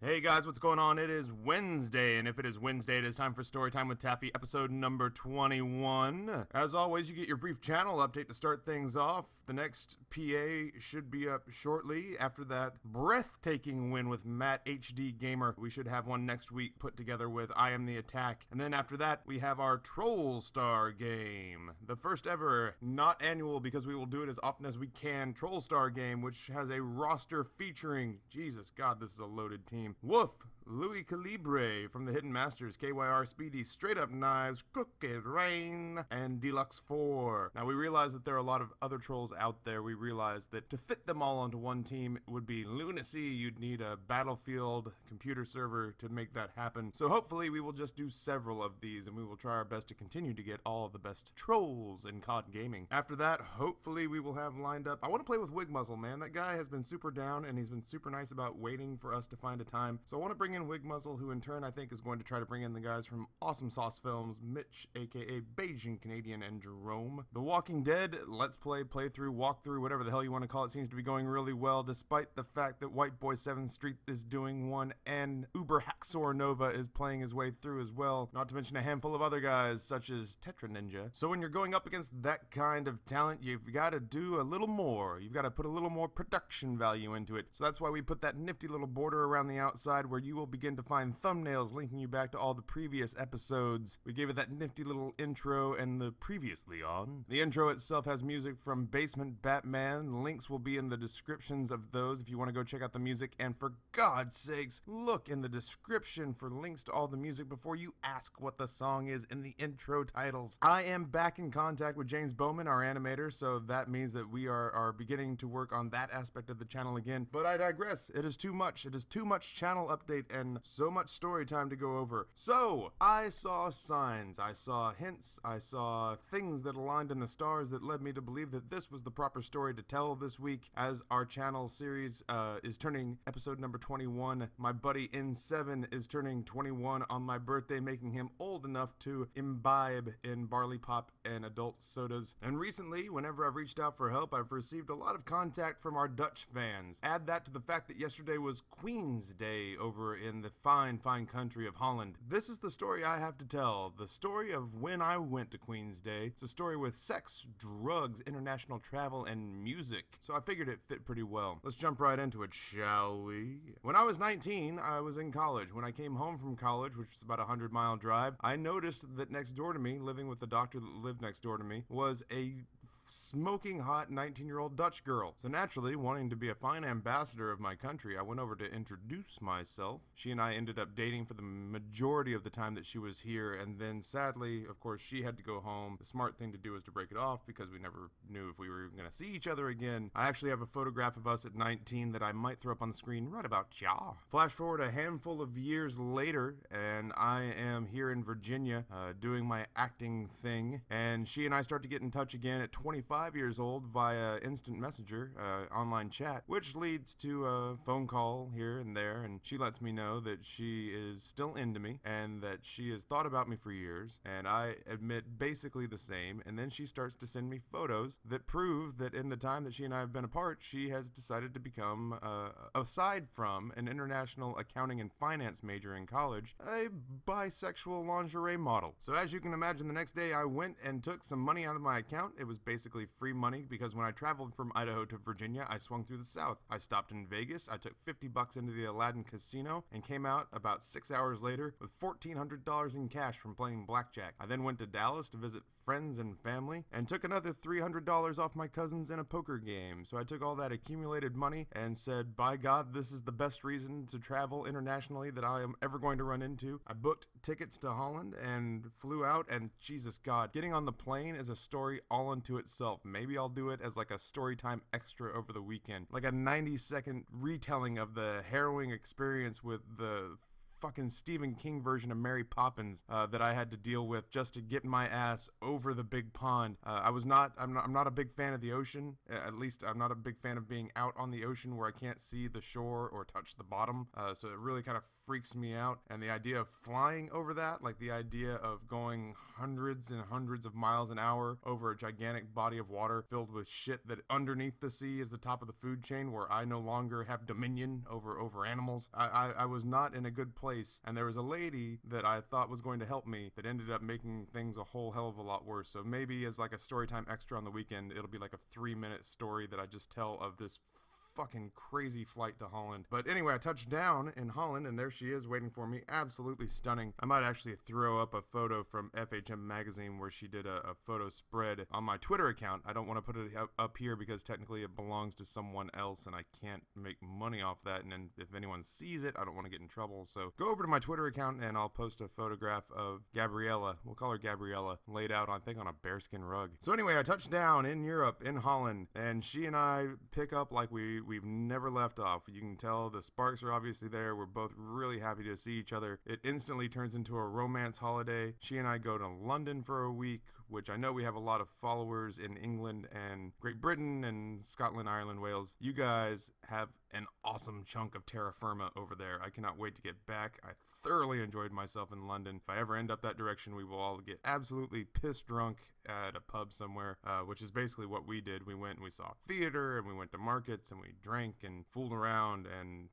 Hey guys, what's going on? It is Wednesday, and if it is Wednesday, it is time for Storytime with Taffy, episode number 21. As always, you get your brief channel update to start things off. The next PA should be up shortly. After that breathtaking win with Matt HD Gamer, we should have one next week put together with I Am the Attack. And then after that, we have our Troll Star game. The first ever, not annual because we will do it as often as we can, Troll Star game, which has a roster featuring, Jesus God, this is a loaded team. Wolf, Louis Calibre from the Hidden Masters, KYR Speedy, Straight Up Knives, Crooked Rain, and Deluxe 4. Now we realize that there are a lot of other trolls out there. We realize that to fit them all onto one team would be lunacy. You'd need a Battlefield computer server to make that happen. So hopefully we will just do several of these, and we will try our best to continue to get all of the best trolls in COD gaming. After that, hopefully we will have lined up. I want to play with Wigmuzzle, man. That guy has been super down, and he's been super nice about waiting for us to find a time. So I want to bring in Wigmuzzle, who in turn I think is going to try to bring in the guys from Awesome Sauce Films, Mitch, aka Beijing Canadian, and Jerome. The Walking Dead Let's Play, playthrough, walkthrough, whatever the hell you want to call it, seems to be going really well, despite the fact that White Boy 7th Street is doing one, and Uber Haxor Nova is playing his way through as well, not to mention a handful of other guys, such as Tetra Ninja. So when you're going up against that kind of talent, you've got to do a little more. You've got to put a little more production value into it. So that's why we put that nifty little border around the outside where you will begin to find thumbnails linking you back to all the previous episodes. We gave it that nifty little intro and the previously on. The intro itself has music from Basement Batman. Links will be in the descriptions of those if you want to go check out the music. And for God's sakes, look in the description for links to all the music before you ask what the song is in the intro titles. I am back in contact with James Bowman, our animator, so that means that we are beginning to work on that aspect of the channel again. But I digress. It is too much. It is too much channel update and so much story time to go over. So, I saw signs, I saw hints, I saw things that aligned in the stars that led me to believe that this was the proper story to tell this week as our channel series is turning episode number 21. My buddy N7 is turning 21 on my birthday, making him old enough to imbibe in barley pop and adult sodas. And recently, whenever I've reached out for help, I've received a lot of contact from our Dutch fans. Add that to the fact that yesterday was Queen's Day over in the fine country of Holland. This is the story I have to tell. The story of when I went to Queen's Day. It's a story with sex, drugs, international travel, and music. So I figured it fit pretty well. Let's jump right into it, shall we? When I was 19, I was in college. When I came home from college, which was about a 100-mile drive, I noticed that next door to me, living with the doctor that lived next door to me, was a smoking hot 19-year-old Dutch girl. So naturally, wanting to be a fine ambassador of my country, I went over to introduce myself. She and I ended up dating for the majority of the time that she was here, and then sadly, of course, she had to go home. The smart thing to do was to break it off because we never knew if we were even going to see each other again. I actually have a photograph of us at 19 that I might throw up on the screen right about ya. Flash forward a handful of years later, and I am here in Virginia doing my acting thing, and she and I start to get in touch again at 25 years old via instant messenger, online chat, which leads to a phone call here and there, and she lets me know that she is still into me and that she has thought about me for years, and I admit basically the same, and then she starts to send me photos that prove that in the time that she and I have been apart, she has decided to become, aside from an international accounting and finance major in college, a bisexual lingerie model. So as you can imagine, the next day I went and took some money out of my account. It was basically free money because when I traveled from Idaho to Virginia, I swung through the South. I stopped in Vegas, I took $50 into the Aladdin Casino, and came out about 6 hours later with $1,400 in cash from playing blackjack. I then went to Dallas to visit friends and family, and took another $300 off my cousins in a poker game. So I took all that accumulated money and said, by God, this is the best reason to travel internationally that I am ever going to run into. I booked tickets to Holland and flew out, and Jesus God, getting on the plane is a story all unto itself. Maybe I'll do it as like a story time extra over the weekend, like a 90-second retelling of the harrowing experience with the fucking Stephen King version of Mary Poppins that I had to deal with just to get my ass over the big pond. I'm not a big fan of the ocean. At least I'm not a big fan of being out on the ocean where I can't see the shore or touch the bottom. So it really kind of freaks me out. And the idea of flying over that, like the idea of going hundreds and hundreds of miles an hour over a gigantic body of water filled with shit that underneath the sea is the top of the food chain, where I no longer have dominion over animals. I was not in a good place, and there was a lady that I thought was going to help me that ended up making things a whole hell of a lot worse. So maybe as like a storytime extra on the weekend, it'll be like a 3-minute story that I just tell of this fucking crazy flight to Holland. But anyway, I touched down in Holland, and there she is waiting for me. Absolutely stunning. I might actually throw up a photo from FHM magazine where she did a photo spread on my Twitter account. I don't want to put it up here because technically it belongs to someone else and I can't make money off that, and then if anyone sees it, I don't want to get in trouble. So go over to my Twitter account and I'll post a photograph of Gabriella, we'll call her Gabriella, laid out, I think, on a bearskin rug. So anyway, I touched down in Europe, in Holland, and she and I pick up like we've never left off. You can tell the sparks are obviously there. We're both really happy to see each other. It instantly turns into a romance holiday. She and I go to London for a week, which I know we have a lot of followers in England and Great Britain and Scotland, Ireland, Wales. You guys have an awesome chunk of terra firma over there. I cannot wait to get back. I thoroughly enjoyed myself in London. If I ever end up that direction, we will all get absolutely pissed drunk at a pub somewhere, which is basically what we did. We went and we saw theater, and we went to markets, and we drank and fooled around, and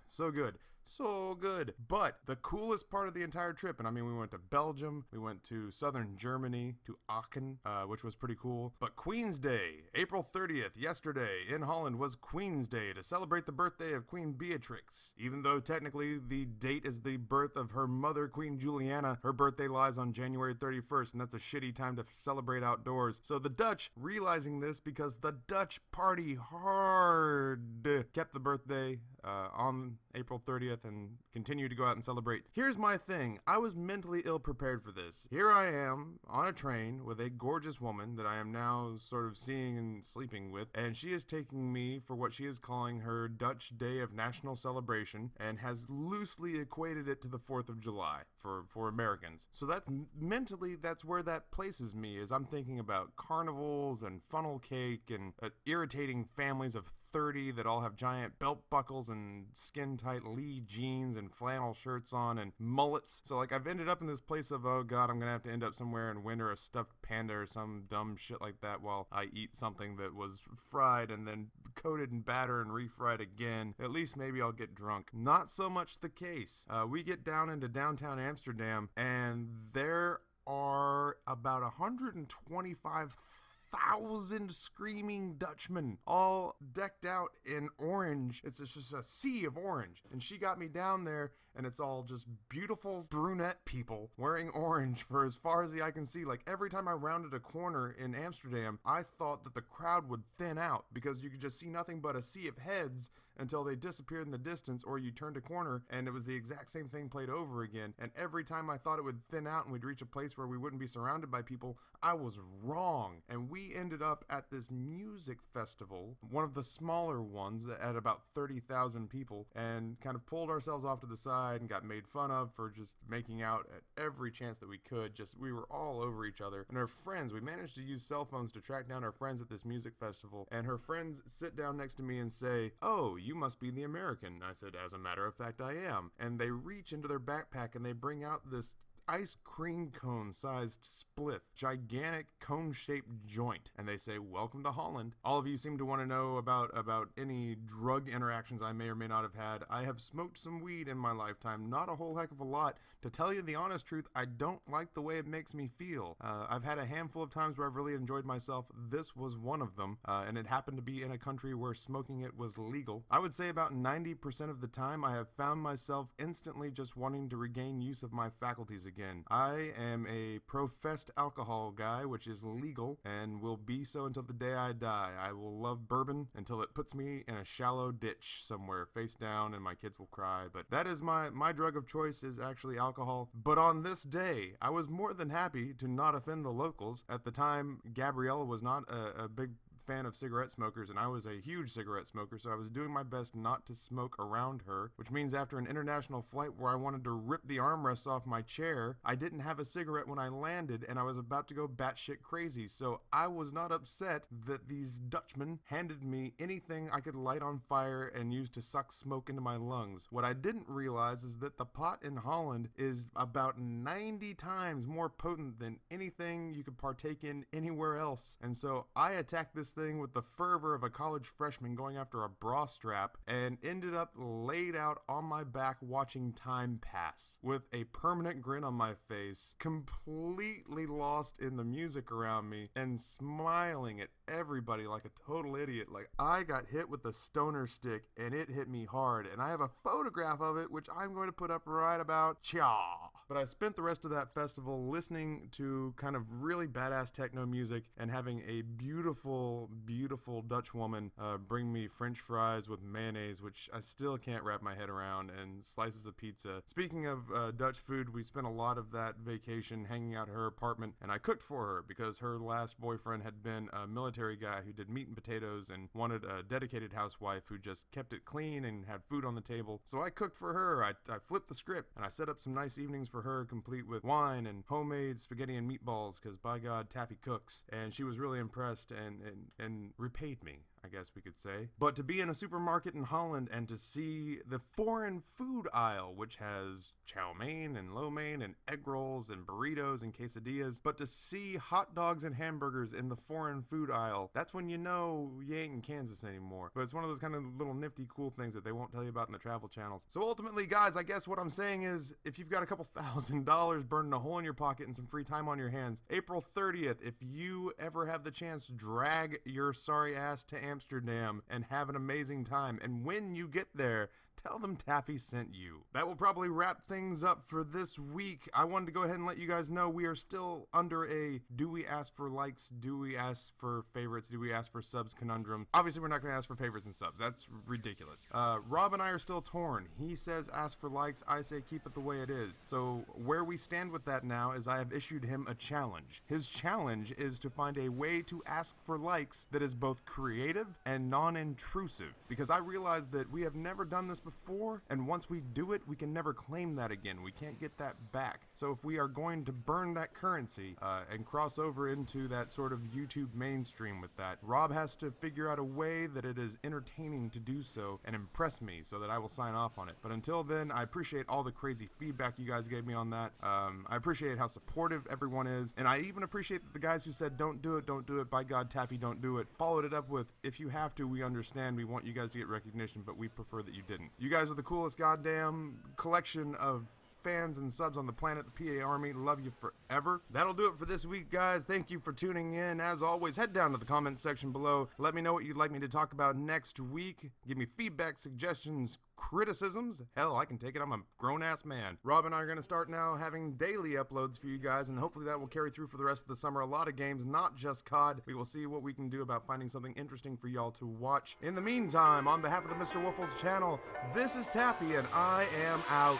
so good. So good. But the coolest part of the entire trip, and I mean, we went to Belgium, we went to southern Germany, to Aachen, which was pretty cool. But Queen's Day, April 30th, yesterday, in Holland, was Queen's Day to celebrate the birthday of Queen Beatrix. Even though technically the date is the birth of her mother, Queen Juliana, her birthday lies on January 31st, and that's a shitty time to celebrate outdoors. So the Dutch, realizing this because the Dutch party hard, kept the birthday on April 30th and continue to go out and celebrate. Here's my thing. I was mentally ill prepared for this. Here I am on a train with a gorgeous woman that I am now sort of seeing and sleeping with, and she is taking me for what she is calling her Dutch Day of National Celebration and has loosely equated it to the 4th of July for Americans. So that's mentally, that's where that places me, is I'm thinking about carnivals and funnel cake and irritating families of 30 that all have giant belt buckles and skin-tight Lee jeans and flannel shirts on and mullets. So like I've ended up in this place of, oh god, I'm gonna have to end up somewhere and winter a stuffed panda or some dumb shit like that while I eat something that was fried and then coated in batter and refried again. At least maybe I'll get drunk. Not so much the case. We get down into downtown Amsterdam, and there are about 125,000 screaming Dutchmen, all decked out in orange. It's just a sea of orange. And she got me down there, and it's all just beautiful brunette people wearing orange for as far as the eye can see. Like every time I rounded a corner in Amsterdam, I thought that the crowd would thin out because you could just see nothing but a sea of heads until they disappeared in the distance, or you turned a corner and it was the exact same thing played over again. And every time I thought it would thin out and we'd reach a place where we wouldn't be surrounded by people, I was wrong. And we ended up at this music festival, one of the smaller ones at about 30,000 people, and kind of pulled ourselves off to the side and got made fun of for just making out at every chance that we could. Just, we were all over each other. And our friends, we managed to use cell phones to track down our friends at this music festival, and her friends sit down next to me and say, "Oh, you must be the American." I said, "As a matter of fact, I am." And they reach into their backpack and they bring out this ice cream cone sized spliff, gigantic cone shaped joint, and they say, "Welcome to Holland." All of you seem to want to know about any drug interactions I may or may not have had. I have smoked some weed in my lifetime, not a whole heck of a lot. To tell you the honest truth, I don't like the way it makes me feel. I've had a handful of times where I've really enjoyed myself. This was one of them, and it happened to be in a country where smoking it was legal. I would say about 90% of the time I have found myself instantly just wanting to regain use of my faculties again. I am a professed alcohol guy, which is legal and will be so until the day I die. I will love bourbon until it puts me in a shallow ditch somewhere face down and my kids will cry. But that is my drug of choice, is actually alcohol. But on this day, I was more than happy to not offend the locals. At the time, Gabriella was not a big fan of cigarette smokers, and I was a huge cigarette smoker, so I was doing my best not to smoke around her, which means after an international flight where I wanted to rip the armrests off my chair, I didn't have a cigarette when I landed, and I was about to go batshit crazy. So I was not upset that these Dutchmen handed me anything I could light on fire and use to suck smoke into my lungs. What I didn't realize is that the pot in Holland is about 90 times more potent than anything you could partake in anywhere else. And so I attacked this thing with the fervor of a college freshman going after a bra strap and ended up laid out on my back watching time pass with a permanent grin on my face, completely lost in the music around me and smiling at everybody like a total idiot. Like, I got hit with the stoner stick and it hit me hard, and I have a photograph of it which I'm going to put up right about cha. But I spent the rest of that festival listening to kind of really badass techno music and having a beautiful, beautiful Dutch woman bring me French fries with mayonnaise, which I still can't wrap my head around, and slices of pizza. Speaking of Dutch food, we spent a lot of that vacation hanging out at her apartment, and I cooked for her because her last boyfriend had been a military guy who did meat and potatoes and wanted a dedicated housewife who just kept it clean and had food on the table. So I cooked for her. I flipped the script and I set up some nice evenings for her, complete with wine and homemade spaghetti and meatballs, because by God, Taffy cooks. And she was really impressed and repaid me, I guess we could say. But to be in a supermarket in Holland and to see the foreign food aisle, which has chow mein and lo mein and egg rolls and burritos and quesadillas, but to see hot dogs and hamburgers in the foreign food aisle, that's when you know you ain't in Kansas anymore. But it's one of those kind of little nifty cool things that they won't tell you about in the travel channels. So ultimately, guys, I guess what I'm saying is, if you've got a couple $1,000 burning a hole in your pocket and some free time on your hands, April 30th, if you ever have the chance, drag your sorry ass to Amsterdam and have an amazing time. And when you get there, tell them Taffy sent you. That will probably wrap things up for this week. I wanted to go ahead and let you guys know we are still under a do we ask for likes, do we ask for favorites, do we ask for subs conundrum. Obviously, we're not going to ask for favorites and subs. That's ridiculous. Rob and I are still torn. He says ask for likes. I say keep it the way it is. So where we stand with that now is I have issued him a challenge. His challenge is to find a way to ask for likes that is both creative and non-intrusive, because I realize that we have never done this before, and once we do it, we can never claim that again. We can't get that back. So if we are going to burn that currency and cross over into that sort of YouTube mainstream with that, Rob has to figure out a way that it is entertaining to do so and impress me so that I will sign off on it. But until then, I appreciate all the crazy feedback you guys gave me on that. I appreciate how supportive everyone is, and I even appreciate that the guys who said don't do it, by God, Taffy, don't do it, followed it up with, if you have to, we understand, we want you guys to get recognition, but we prefer that you didn't. You guys are the coolest goddamn collection of fans and subs on the planet, the PA Army. Love you forever. That'll do it for this week, guys. Thank you for tuning in. As always, head down to the comments section below. Let me know what you'd like me to talk about next week. Give me feedback, suggestions, criticisms. Hell, I can take it. I'm a grown-ass man. Rob and I are going to start now having daily uploads for you guys, and hopefully that will carry through for the rest of the summer. A lot of games, not just COD. We will see what we can do about finding something interesting for y'all to watch. In the meantime, on behalf of the Mr. Waffles channel, this is Taffy, and I am out.